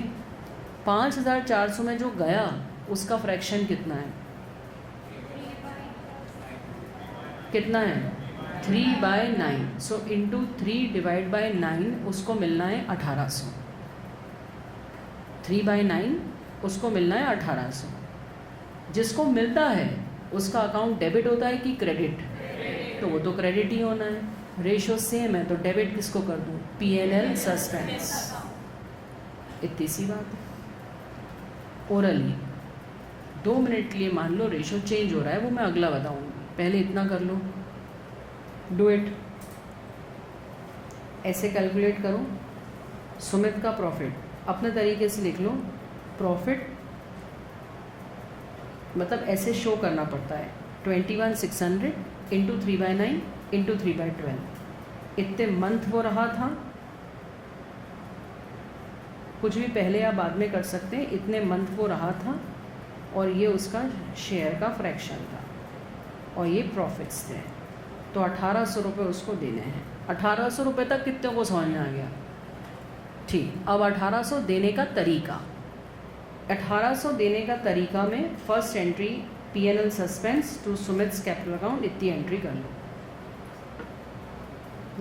5,400 में जो गया उसका फ्रैक्शन कितना है? कितना है? 3/9. सो इंटू 3 डिवाइड बाय 9 उसको मिलना है 1,800. 3/9 उसको मिलना है 1,800. जिसको मिलता है उसका अकाउंट डेबिट होता है कि क्रेडिट? तो वो तो क्रेडिट ही होना है. रेशो सेम है तो डेबिट किसको कर दूँ? P&L suspense. इतनी सी बात है. ओरली 2 मिनट के लिए मान लो रेशो चेंज हो रहा है, वो मैं अगला बताऊँगी, पहले इतना कर लो. Do it. ऐसे कैलकुलेट करो. सुमित का प्रॉफिट अपने तरीके से लिख लो. प्रॉफिट मतलब ऐसे शो करना पड़ता है 21,600 इंटू 3/9 इंटू 3/12. इतने मंथ वो रहा था, कुछ भी पहले या बाद में कर सकते हैं. इतने मंथ वो रहा था और ये उसका शेयर का फ्रैक्शन था और ये प्रॉफिट्स थे. तो 1,800 रुपये उसको देने हैं. 1,800 रुपये तक कितने को समझ में आ गया? ठीक. अब 1,800 देने का तरीका, 1,800 देने का तरीका में first entry P&L suspense to Sumit's capital account, इतनी एंट्री कर लो.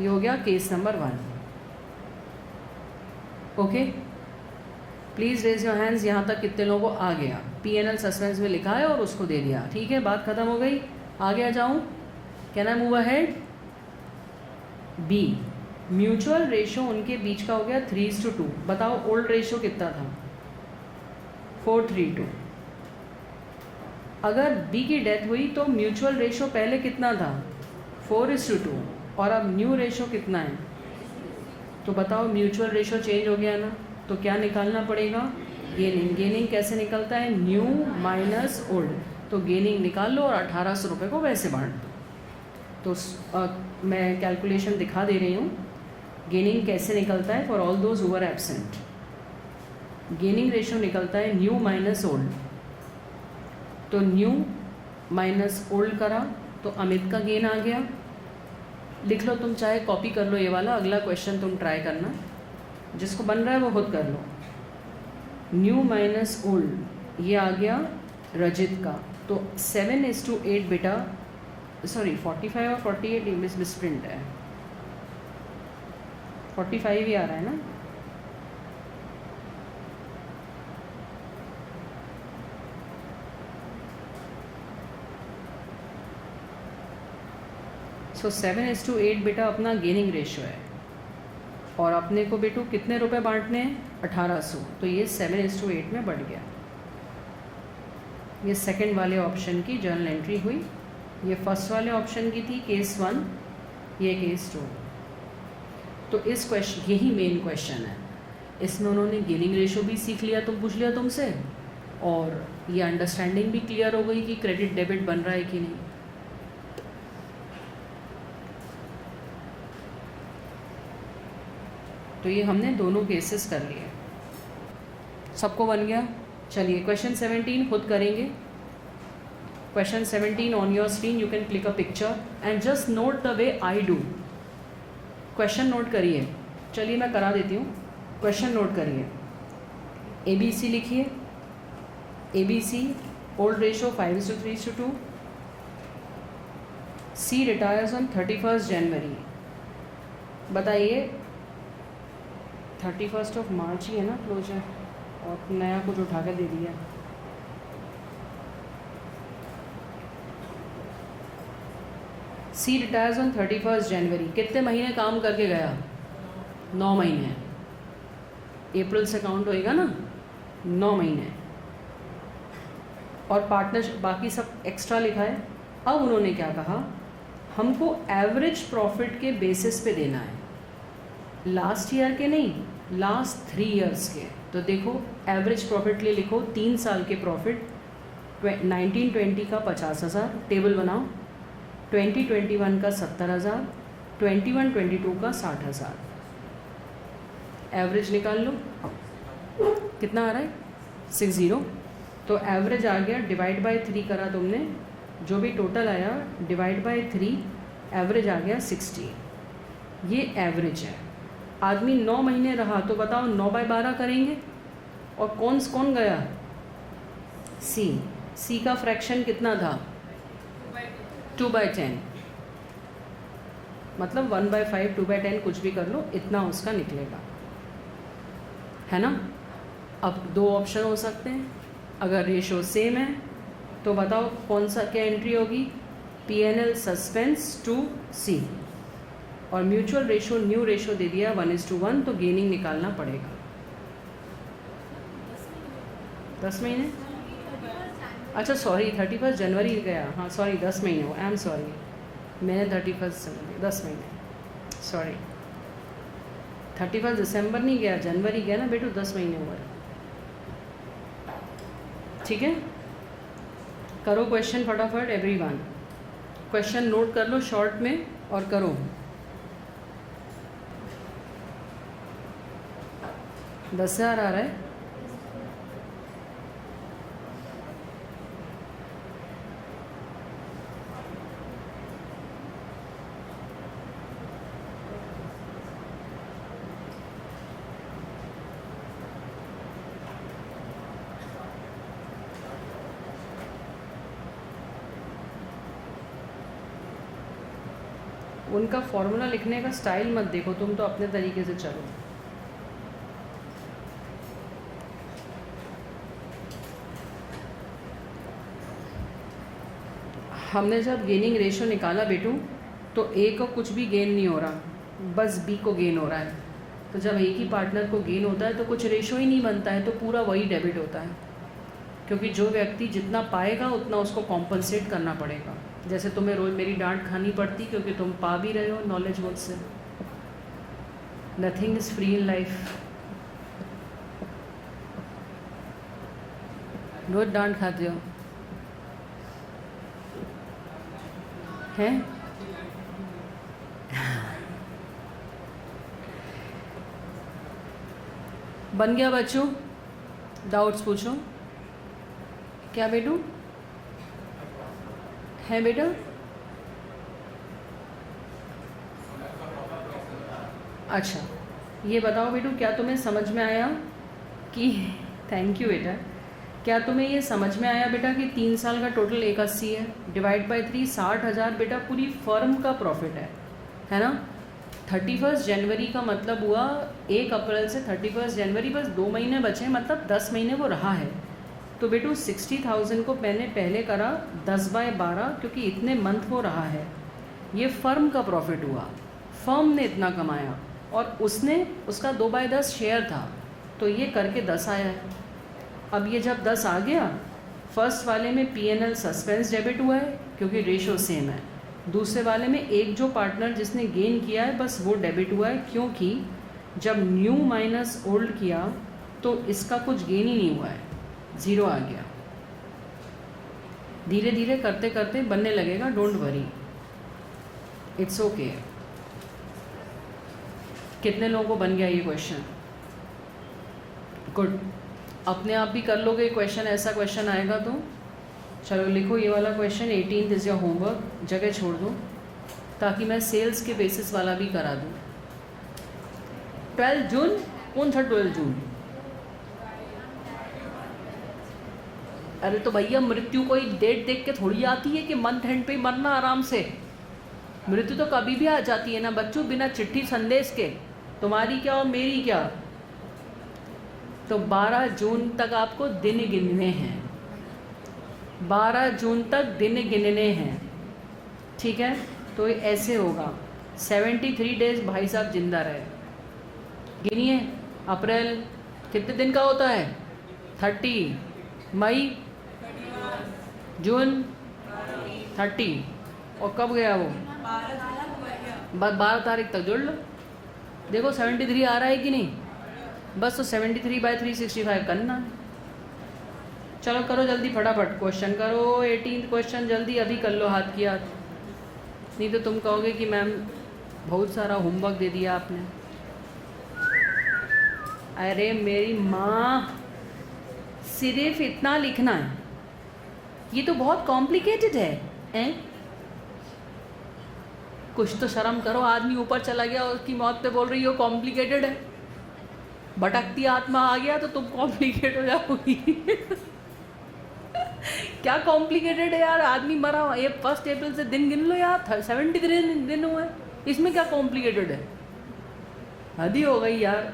ये हो गया case number 1. Okay, please raise your hands. यहाँ तक कितने लोगों को आ गया? P&L सस्पेंस में लिखा है और उसको दे दिया. ठीक है, बात खत्म हो गई. आगे आ जाऊँ. Can I move ahead? B, mutual ratio उनके बीच का हो गया 3:2. बताओ ओल्ड रेशो कितना था? 4:3. अगर बी की डेथ हुई तो म्यूचुअल रेशो पहले कितना था? 4:2. और अब न्यू रेशो कितना है? तो बताओ म्यूचुअल रेशो चेंज हो गया ना, तो क्या निकालना पड़ेगा? गेनिंग. गेनिंग कैसे निकलता है? New minus old. तो गेनिंग निकाल लो और 1,800 रुपये को वैसे बांट दो. तो मैं कैलकुलेशन दिखा दे रही हूँ. गेनिंग कैसे निकलता है for all those who are absent. Gaining ratio निकलता है न्यू माइनस ओल्ड. तो न्यू माइनस ओल्ड करा तो अमित का गेन आ गया. लिख लो, तुम चाहे कॉपी कर लो ये वाला. अगला क्वेश्चन तुम ट्राई करना, जिसको बन रहा है वो खुद कर लो. न्यू माइनस ओल्ड ये आ गया रजित का. तो 7:8 बेटा, सॉरी 45 और 48 मिसप्रिंट है. 45 ही आ रहा है ना. सो 7:8 बेटा अपना गेनिंग रेशो है. और अपने को बेटू कितने रुपए बांटने हैं? 1,800. तो ये 7:8 में बढ़ गया. ये सेकंड वाले ऑप्शन की जर्नल एंट्री हुई. ये फर्स्ट वाले ऑप्शन की थी केस 1, ये केस 2. तो इस क्वेश्चन, यही मेन क्वेश्चन है. इसमें उन्होंने गेनिंग रेशो भी सीख लिया, तुम पूछ लिया तुमसे, और ये अंडरस्टैंडिंग भी क्लियर हो गई कि क्रेडिट डेबिट बन रहा है कि नहीं. तो ये हमने दोनों केसेस कर लिए. सबको बन गया. चलिए क्वेश्चन 17 खुद करेंगे. Question 17 on your screen. You can click a picture and just note the way I do. Question note करिए. चलिए मैं करा देती हूँ. क्वेश्चन नोट करिए. ABC लिखिए. ABC old ratio 5:3:2. C retires on 31st जनवरी. बताइए 31st ऑफ मार्च ही है ना क्लोजर, और नया कुछ उठा कर दे दिया. C रिटायर्स ऑन 31st जनवरी. कितने महीने काम करके गया? 9 महीने. अप्रैल से काउंट होएगा ना, 9 महीने. और पार्टनरशिप बाकी सब एक्स्ट्रा लिखा है. अब उन्होंने क्या कहा, हमको एवरेज प्रॉफिट के बेसिस पे देना है. लास्ट ईयर के नहीं, लास्ट 3 ईयर्स के। तो देखो एवरेज प्रॉफिट ले लिखो, 3 साल के प्रॉफिट 1920 का 50,000 टेबल बनाओ, 2021 का 70,000, 21-22 का 60,000। एवरेज निकाल लो, कितना आ रहा है 60। तो एवरेज आ गया, डिवाइड बाय 3 करा तुमने, जो भी टोटल आया डिवाइड बाय 3, एवरेज आ गया 60। ये एवरेज है। आदमी 9 महीने रहा तो बताओ 9/12 करेंगे। और कौन गया? सी का फ्रैक्शन कितना था? 2/10, मतलब 1/5, 2/10 कुछ भी कर लो, इतना उसका निकलेगा, है ना। अब 2 ऑप्शन हो सकते हैं। अगर रेशो सेम है तो बताओ कौन सा क्या एंट्री होगी? PNL सस्पेंस टू सी। और म्यूचुअल रेशो न्यू रेशो दे दिया 1:1, तो गेनिंग निकालना पड़ेगा। 10 महीने, अच्छा सॉरी 31 जनवरी गया, हाँ सॉरी 10 महीने हो, आई एम सॉरी, मैंने 31 जनवरी 10 महीने, सॉरी 31 दिसंबर नहीं गया, जनवरी गया ना बेटू, 10 महीने हुआ। ठीक है, करो क्वेश्चन फटाफट एवरीवन। क्वेश्चन नोट कर लो शॉर्ट में और करो। 10,000 आ रहा है। उनका फॉर्मूला लिखने का स्टाइल मत देखो, तुम तो अपने तरीके से चलो। हमने जब गेनिंग रेशो निकाला बेटू, तो ए को कुछ भी गेन नहीं हो रहा, बस बी को गेन हो रहा है। तो जब एक ही पार्टनर को गेन होता है तो कुछ रेशो ही नहीं बनता है, तो पूरा वही डेबिट होता है, क्योंकि जो व्यक्ति जितना पाएगा उतना उसको कॉम्पनसेट करना पड़ेगा। जैसे तुम्हें रोज़ मेरी डांट खानी पड़ती क्योंकि तुम पा भी रहे हो नॉलेज मुझसे। Nothing is free in life. रोज डांट खाते हो हैं? बन गया बच्चों? डाउट्स पूछो। क्या बेटू है बेटा? अच्छा ये बताओ बेटू, क्या तुम्हें समझ में आया कि, थैंक यू बेटा, क्या तुम्हें ये समझ में आया बेटा कि 3 साल का टोटल 81 है, डिवाइड बाय 3 60,000 बेटा पूरी फर्म का प्रॉफिट है ना। 31 जनवरी का मतलब हुआ 1 अप्रैल से 31 जनवरी, बस 2 महीने बचे, मतलब 10 महीने वो रहा है। तो बेटू 60,000 को मैंने पहले करा 10/12, क्योंकि इतने मंथ वो रहा है। ये फर्म का प्रॉफिट हुआ, फर्म ने इतना कमाया और उसका 2/10 शेयर था, तो ये करके 10 आया है। अब ये जब 10 आ गया, फर्स्ट वाले में PNL सस्पेंस डेबिट हुआ है क्योंकि रेशो सेम है, दूसरे वाले में एक जो पार्टनर जिसने गेन किया है बस वो डेबिट हुआ है, क्योंकि जब न्यू माइनस ओल्ड किया तो इसका कुछ गेन ही नहीं हुआ है, 0 आ गया। धीरे धीरे करते करते बनने लगेगा, डोंट वरी, इट्स ओके। कितने लोगों को बन गया ये क्वेश्चन? गुड, अपने आप भी कर लोगे क्वेश्चन, ऐसा क्वेश्चन आएगा तो। चलो लिखो ये वाला question, 18th is your homework, जगह छोड़ दो ताकि मैं सेल्स के बेसिस वाला भी करा दूँ। 12 जून, कौन था 12 जून? अरे तो भैया मृत्यु कोई डेट देख के थोड़ी आती है कि मंथ एंड पे मरना आराम से। मृत्यु तो कभी भी आ जाती है ना बच्चों, बिना चिट्ठी संदेश के, तुम्हारी क्या और मेरी क्या। तो 12 जून तक आपको दिन गिनने हैं, 12 जून तक दिन गिनने हैं, ठीक है। तो ऐसे होगा 73 डेज भाई साहब जिंदा रहे। गिनिए, अप्रैल कितने दिन का होता है? 30, मई, जून 30, और कब गया वो? 12 तारीख तक जोड़ लो, देखो 73 आ रहा है कि नहीं, बस तो 73/365 करना है। चलो करो जल्दी फटाफट क्वेश्चन करो, 18th क्वेश्चन जल्दी अभी कर लो हाथ की हाथ, नहीं तो तुम कहोगे कि मैम बहुत सारा होमवर्क दे दिया आपने। अरे मेरी माँ, सिर्फ इतना लिखना है, ये तो बहुत कॉम्प्लिकेटेड है हैं? कुछ तो शर्म करो, आदमी ऊपर चला गया और उसकी मौत पे बोल रही हो कॉम्प्लिकेटेड है। भटकती आत्मा आ गया तो तुम कॉम्प्लिकेट हो जाओगी। क्या कॉम्प्लिकेटेड है यार, आदमी मरा, ये 1 अप्रैल से दिन गिन लो यार, 73 दिन हुए, इसमें क्या कॉम्प्लिकेटेड है? हद ही हो गई यार,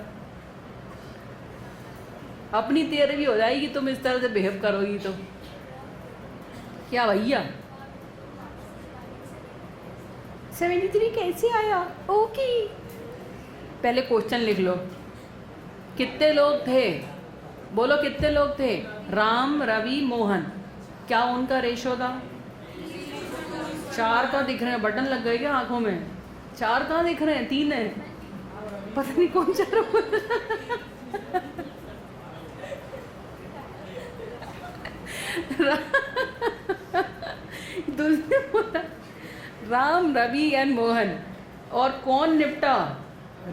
अपनी तेरे भी हो जाएगी तुम इस तरह से बिहेव करोगी तो। क्या भैया 73 कैसे आया? ओके, पहले क्वेश्चन लिख लो। कितने लोग थे, बोलो कितने लोग थे? राम, रवि, मोहन। क्या उनका रेशो था? 4 का दिख रहे हैं, बटन लग गए क्या आंखों में? 4 कहाँ दिख रहे हैं? 3 है, पता नहीं कौन सा दूसरे बोला राम, रवि एंड मोहन। और कौन निपटा?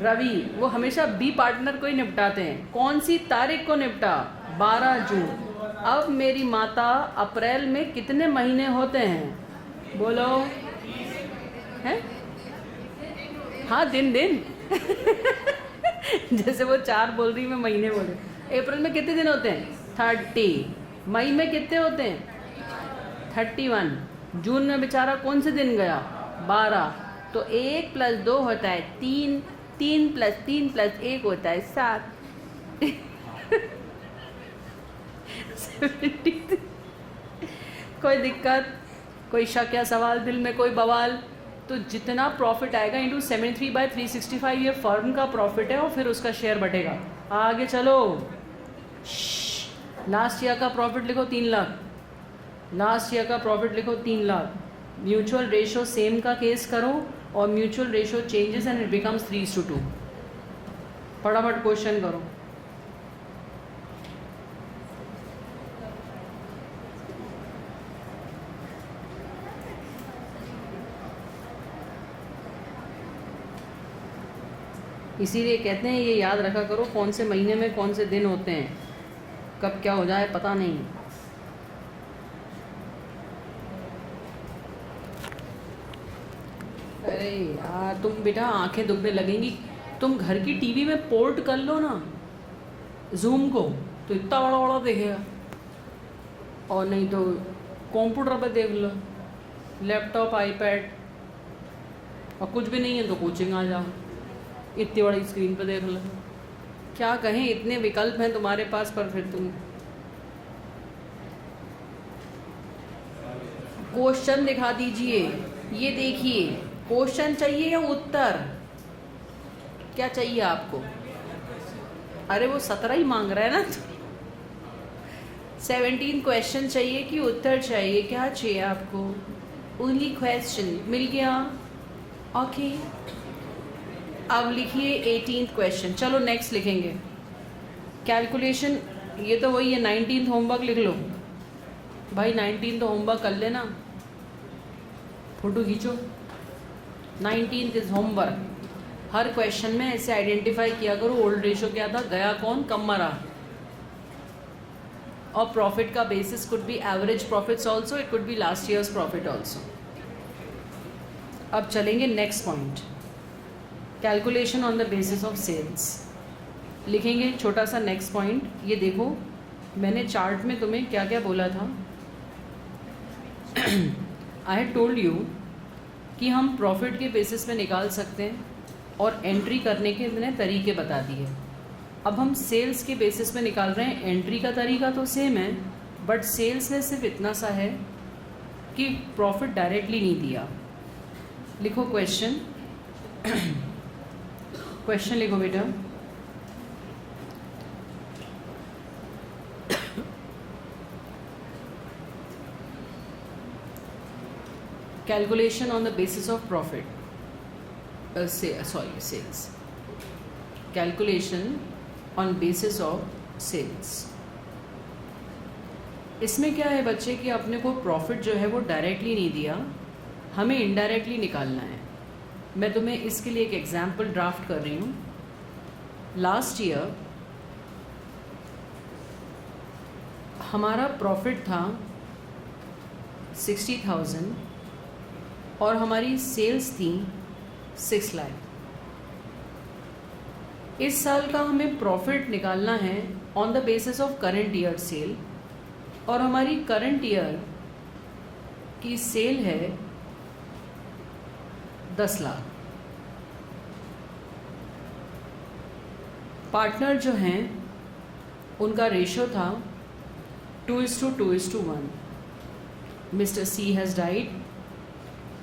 रवि। वो हमेशा बी पार्टनर को ही निपटाते हैं। कौन सी तारीख को निपटा? 12 जून। अब मेरी माता, अप्रैल में कितने महीने होते हैं? बोलो। हैं? हाँ, दिन दिन। जैसे वो 4 बोल रही, मैं महीने बोले। अप्रैल में कितने दिन होते हैं? 30। मई में कितने होते हैं? 31। जून में बेचारा कौन से दिन गया? 12। तो 1 + 2 होता है 3, 3 + 3 + 1 होता है 7। 73। कोई दिक्कत, कोई शक या सवाल दिल में, कोई बवाल? तो जितना प्रॉफिट आएगा इंटू 73/365 ये फर्म का प्रॉफिट है और फिर उसका शेयर बटेगा। आगे चलो, लास्ट ईयर का प्रॉफिट लिखो 3 लाख। लास्ट ईयर का प्रॉफिट लिखो 3 लाख। म्यूचुअल रेशो सेम का केस करो और mutual ratio changes and it becomes 3:2। फटाफट क्वेश्चन करो। इसीलिए कहते हैं ये याद रखा करो, कौन से महीने में कौन से दिन होते हैं, कब क्या हो जाए पता नहीं। अरे यार तुम बेटा आंखें दुखने लगेंगी। तुम घर की टीवी में पोर्ट कर लो ना जूम को, तो इतना बड़ा बड़ा दिखेगा। और नहीं तो कंप्यूटर पे देख लो, लैपटॉप, आईपैड। और कुछ भी नहीं है तो कोचिंग आ जाओ, इतनी बड़ी स्क्रीन पे देख लो। क्या कहें, इतने विकल्प हैं तुम्हारे पास, पर फिर तुम क्वेश्चन दिखा दीजिए। ये देखिए, क्वेश्चन चाहिए या उत्तर, क्या चाहिए आपको? अरे वो 17 ही मांग रहा है ना। 17 क्वेश्चन चाहिए कि उत्तर चाहिए? क्या चाहिए आपको? ओनली क्वेश्चन मिल गया। ओके, अब लिखिए 18th क्वेश्चन। चलो नेक्स्ट लिखेंगे कैलकुलेशन। ये तो वही है, 19th होमवर्क लिख लो भाई। 19th तो होमवर्क कर लेना, फोटो खींचो। 19th is homework. Her question में ऐसे आइडेंटिफाई किया करो ओल्ड रेशो क्या था, गया कौन, कम मरा। और प्रॉफिट का basis could be average profits also, it could be last years profit also. अब चलेंगे next point, calculation on the basis of sales. लिखेंगे छोटा सा नेक्स्ट पॉइंट। ये देखो मैंने चार्ट में तुम्हें क्या क्या बोला था। आई हैड टोल्ड यू कि हम प्रॉफिट के बेसिस पे निकाल सकते हैं और एंट्री करने के मैंने तरीके बता दिए। अब हम सेल्स के बेसिस पे निकाल रहे हैं। एंट्री का तरीका तो सेम है, बट सेल्स में सिर्फ इतना सा है कि प्रॉफिट डायरेक्टली नहीं दिया। लिखो क्वेश्चन। क्वेश्चन लिखो बेटा। Calculation on the basis of profit, sorry sales. Calculation on basis of sales. इसमें क्या है बच्चे कि अपने को प्रॉफिट जो है वो डायरेक्टली नहीं दिया, हमें इनडायरेक्टली निकालना है। मैं तुम्हें इसके लिए एक एग्जांपल ड्राफ्ट कर रही हूँ। लास्ट ईयर हमारा प्रॉफिट था 60,000 और हमारी सेल्स थी 6 लाख। इस साल का हमें प्रॉफिट निकालना है on the basis of current year cell, और हमारी करंट ईयर की सेल है 10 लाख। पार्टनर जो हैं उनका रेशो था 2:2:1। Mister C has died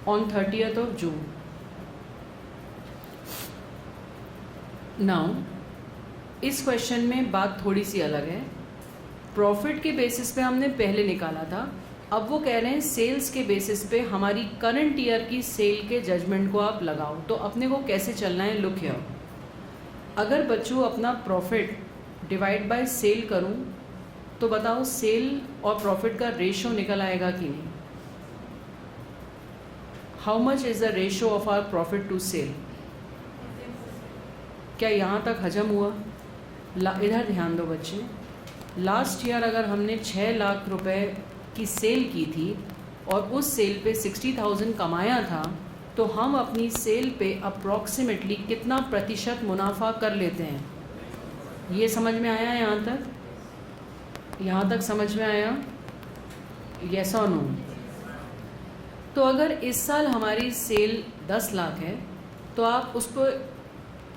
on 30th of June। Now इस क्वेश्चन में बात थोड़ी सी अलग है। प्रॉफिट के बेसिस पे हमने पहले निकाला था, अब वो कह रहे हैं सेल्स के बेसिस पे हमारी करंट ईयर की सेल के जजमेंट को आप लगाओ। तो अपने को कैसे चलना है, लुक हियर। अगर बच्चों अपना प्रॉफिट डिवाइड बाय सेल करूं तो बताओ सेल और प्रॉफिट का रेशो निकल आएगा कि नहीं? How much is the ratio of our profit to sale? क्या यहाँ तक हजम हुआ? इधर ध्यान दो बच्चे। लास्ट ईयर अगर हमने 6 लाख रुपए की सेल की थी और उस सेल पे 60,000 कमाया था, तो हम अपनी सेल पे अप्रॉक्सीमेटली कितना प्रतिशत मुनाफा कर लेते हैं? ये समझ में आया यहाँ तक? यहाँ तक समझ में आया? यस और नो? तो अगर इस साल हमारी सेल 10 लाख है तो आप उसको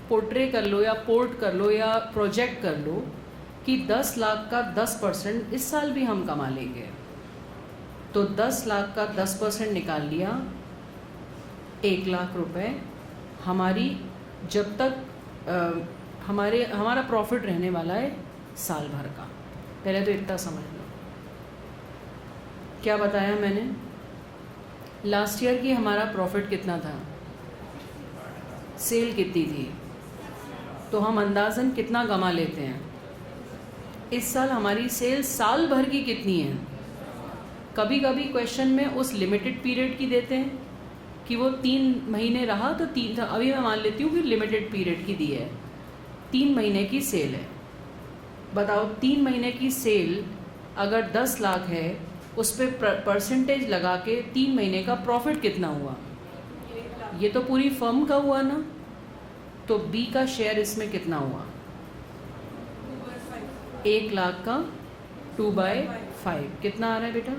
पोर्ट्रे कर लो या पोर्ट कर लो या प्रोजेक्ट कर लो कि 10 लाख का 10% इस साल भी हम कमा लेंगे। तो 10 लाख का 10% निकाल लिया, 1 लाख रुपए हमारी जब तक हमारा प्रॉफिट रहने वाला है साल भर का। पहले तो इतना समझ लो। क्या बताया मैंने? लास्ट ईयर की हमारा प्रॉफिट कितना था, सेल कितनी थी, तो हम अंदाज़न कितना कमा लेते हैं। इस साल हमारी सेल साल भर की कितनी है? कभी कभी क्वेश्चन में उस लिमिटेड पीरियड की देते हैं कि वो 3 महीने रहा तो 3 था। अभी मैं मान लेती हूँ कि लिमिटेड पीरियड की दी है, 3 महीने की सेल है। बताओ 3 महीने की सेल अगर 10 लाख है, उस पर परसेंटेज लगा के 3 महीने का प्रॉफिट कितना हुआ? ये तो पूरी फर्म का हुआ ना। तो बी का शेयर इसमें कितना हुआ? 1 लाख का 2/5 कितना आ रहा है बेटा?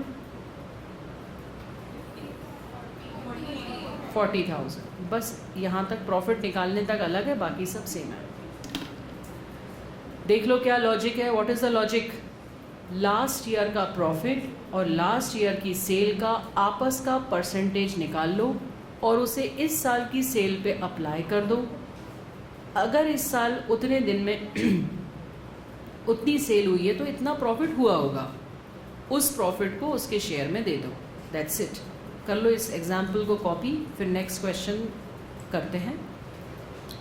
40,000। बस यहाँ तक प्रॉफिट निकालने तक अलग है, बाकी सब सेम है। देख लो क्या लॉजिक है। What is the logic? Last year का प्रॉफिट और लास्ट ईयर की सेल का आपस का परसेंटेज निकाल लो और उसे इस साल की सेल पे अप्लाई कर दो। अगर इस साल उतने दिन में उतनी सेल हुई है तो इतना प्रॉफिट हुआ होगा, उस प्रॉफिट को उसके शेयर में दे दो। That's it. कर लो इस एग्जाम्पल को कॉपी, फिर नेक्स्ट क्वेश्चन करते हैं।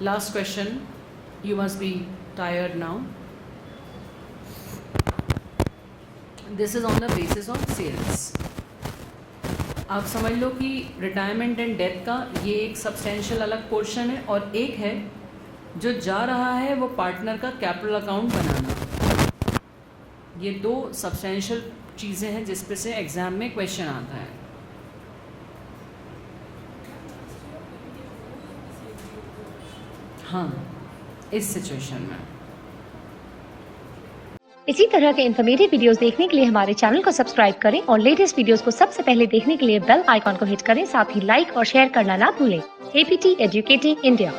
Last question, you must be tired now. This is on the basis of sales. आप समझ लो कि रिटायरमेंट एंड डेथ का ये एक सब्सटेंशियल अलग पोर्शन है, और एक है जो जा रहा है वो पार्टनर का कैपिटल अकाउंट बनाना। ये 2 सब्सटेंशियल चीज़ें हैं जिस पे से एग्ज़ाम में क्वेश्चन आता है। हाँ, इस सिचुएशन में। इसी तरह के इन्फॉर्मेटिव वीडियोस देखने के लिए हमारे चैनल को सब्सक्राइब करें और लेटेस्ट वीडियोस को सबसे पहले देखने के लिए बेल आइकॉन को हिट करें। साथ ही लाइक और शेयर करना ना भूलें। APT educating India.